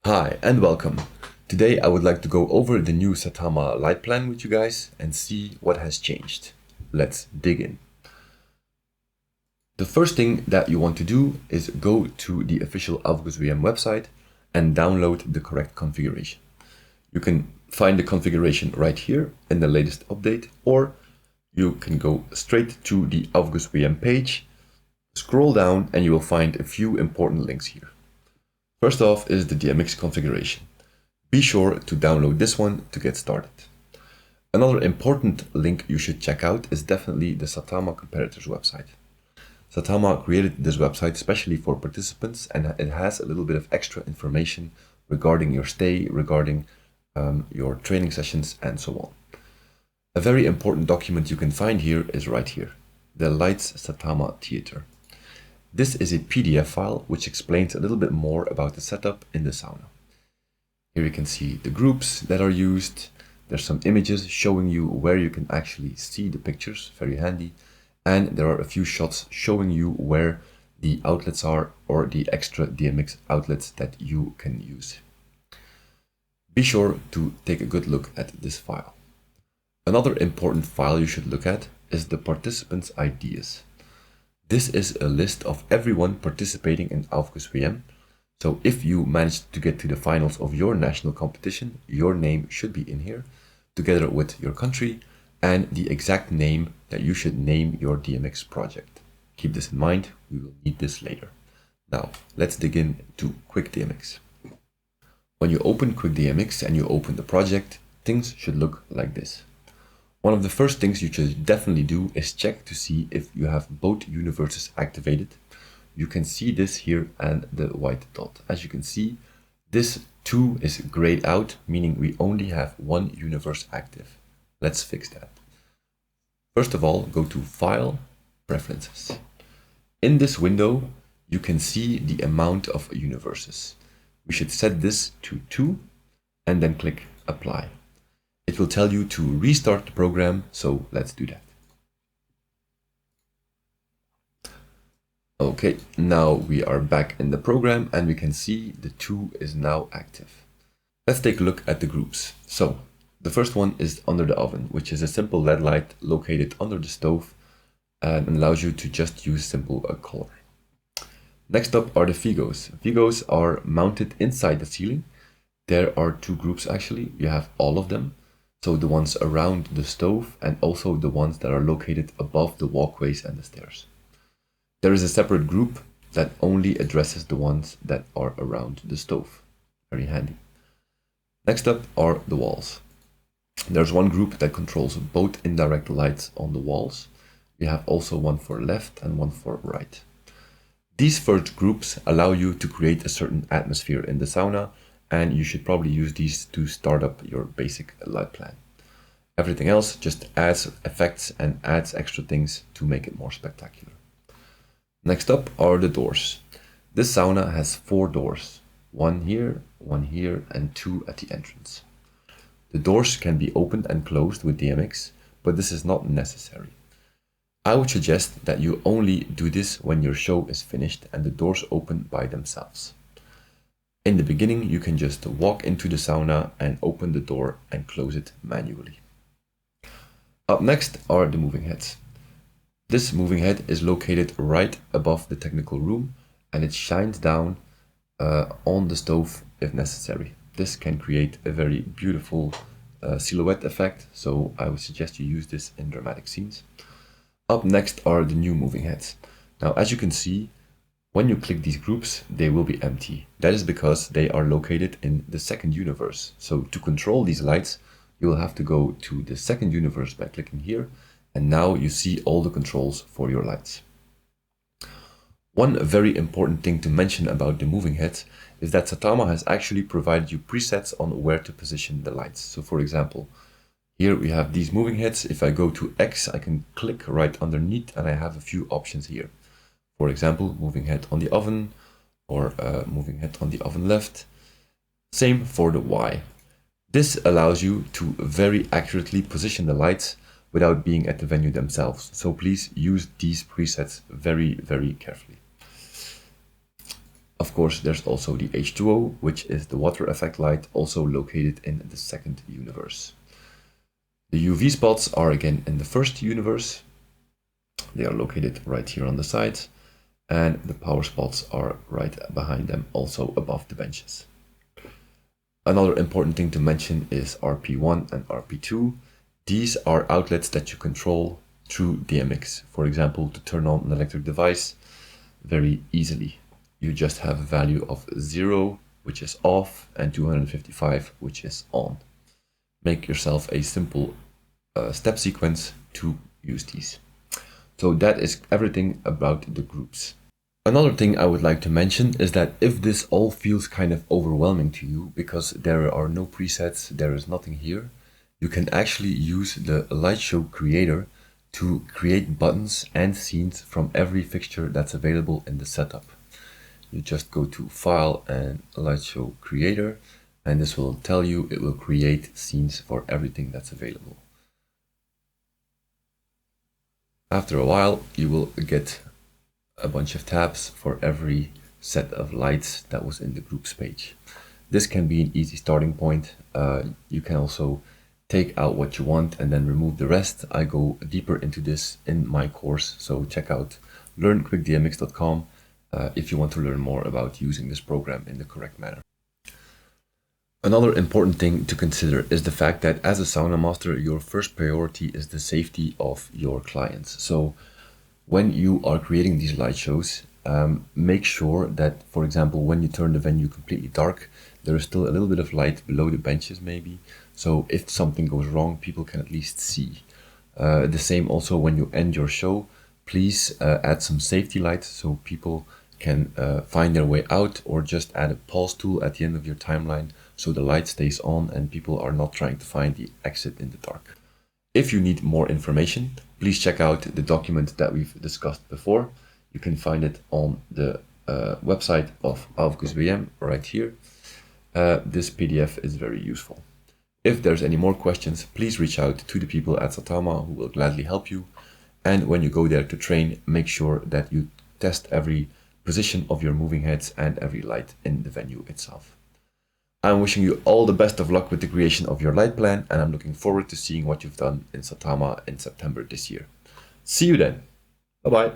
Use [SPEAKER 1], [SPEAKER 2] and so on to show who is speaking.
[SPEAKER 1] Hi and welcome. Today I would like to go over the new Satama light plan with you guys and see what has changed. Let's dig in. The first thing that you want to do is go to the official Aufguss WM website and download the correct configuration. You can find the configuration right here in the latest update, or you can go straight to the Aufguss WM page, scroll down, and you will find a few important links here. First off is the DMX configuration. Be sure to download this one to get started. Another important link you should check out is definitely the Satama competitors website. Satama created this website especially for participants, and it has a little bit of extra information regarding your stay, regarding your training sessions, and so on. A very important document you can find here is right here, the Lights Satama Theater. This is a PDF file which explains a little bit more about the setup in the sauna. Here you can see the groups that are used. There's some images showing you where you can actually see the pictures, very handy. And there are a few shots showing you where the outlets are, or the extra DMX outlets that you can use. Be sure to take a good look at this file. Another important file you should look at is the participants' ideas. This is a list of everyone participating in Aufguss WM. So if you managed to get to the finals of your national competition, your name should be in here, together with your country and the exact name that you should name your DMX project. Keep this in mind, we will need this later. Now, let's dig into QuickDMX. When you open QuickDMX and you open the project, things should look like this. One of the first things you should definitely do is check to see if you have both universes activated. You can see this here and the white dot. As you can see, this 2 is grayed out, meaning we only have one universe active. Let's fix that. First of all, go to File, Preferences. In this window, you can see the amount of universes. We should set this to 2 and then click Apply. It will tell you to restart the program, so let's do that. Okay, now we are back in the program and we can see the 2 is now active. Let's take a look at the groups. So, the first one is under the oven, which is a simple LED light located under the stove and allows you to just use simple color. Next up are the Vigos. Vigos are mounted inside the ceiling. There are 2 groups actually, you have all of them. So the ones around the stove and also the ones that are located above the walkways and the stairs. There is a separate group that only addresses the ones that are around the stove. Very handy. Next up are the walls. There's one group that controls both indirect lights on the walls. You have also one for left and one for right. These first groups allow you to create a certain atmosphere in the sauna, and you should probably use these to start up your basic light plan. Everything else just adds effects and adds extra things to make it more spectacular. Next up are the doors. This sauna has 4 doors, one here, and 2 at the entrance. The doors can be opened and closed with DMX, but this is not necessary. I would suggest that you only do this when your show is finished and the doors open by themselves. In the beginning, you can just walk into the sauna and open the door and close it manually. Up next are the moving heads. This moving head is located right above the technical room and it shines down on the stove if necessary. This can create a very beautiful silhouette effect, so I would suggest you use this in dramatic scenes. Up next are the new moving heads. Now, as you can see, when you click these groups, they will be empty. That is because they are located in the second universe. So to control these lights, you will have to go to the second universe by clicking here, and now you see all the controls for your lights. One very important thing to mention about the moving heads is that Satama has actually provided you presets on where to position the lights. So for example, here we have these moving heads. If I go to X, I can click right underneath and I have a few options here. For example, moving head on the oven, or moving head on the oven left. Same for the Y. This allows you to very accurately position the lights without being at the venue themselves. So please use these presets very, very carefully. Of course, there's also the H2O, which is the water effect light, also located in the second universe. The UV spots are again in the first universe. They are located right here on the sides, and the power spots are right behind them, also above the benches. Another important thing to mention is RP1 and RP2. These are outlets that you control through DMX. For example, to turn on an electric device very easily. You just have a value of 0, which is off, and 255, which is on. Make yourself a simple step sequence to use these. So that is everything about the groups. Another thing I would like to mention is that if this all feels kind of overwhelming to you because there are no presets, there is nothing here, you can actually use the LightShow Creator to create buttons and scenes from every fixture that's available in the setup. You just go to File and LightShow Creator, and this will tell you it will create scenes for everything that's available. After a while, you will get a bunch of tabs for every set of lights that was in the groups page. This can be an easy starting point. You can also take out what you want and then remove the rest. I go deeper into this in my course, so check out learnquickdmx.com if you want to learn more about using this program in the correct manner. Another important thing to consider is the fact that as a sauna master, your first priority is the safety of your clients. So when you are creating these light shows, make sure that, for example, when you turn the venue completely dark, there is still a little bit of light below the benches maybe. So if something goes wrong, people can at least see. The same also when you end your show, please add some safety lights so people can find their way out, or just add a pause tool at the end of your timeline so the light stays on and people are not trying to find the exit in the dark. If you need more information, please check out the document that we've discussed before. You can find it on the website of Aufguss WM right here. This PDF is very useful. If there's any more questions, please reach out to the people at Satama who will gladly help you. And when you go there to train, make sure that you test every position of your moving heads and every light in the venue itself. I'm wishing you all the best of luck with the creation of your light plan, and I'm looking forward to seeing what you've done in Satama in September this year. See you then. Bye-bye.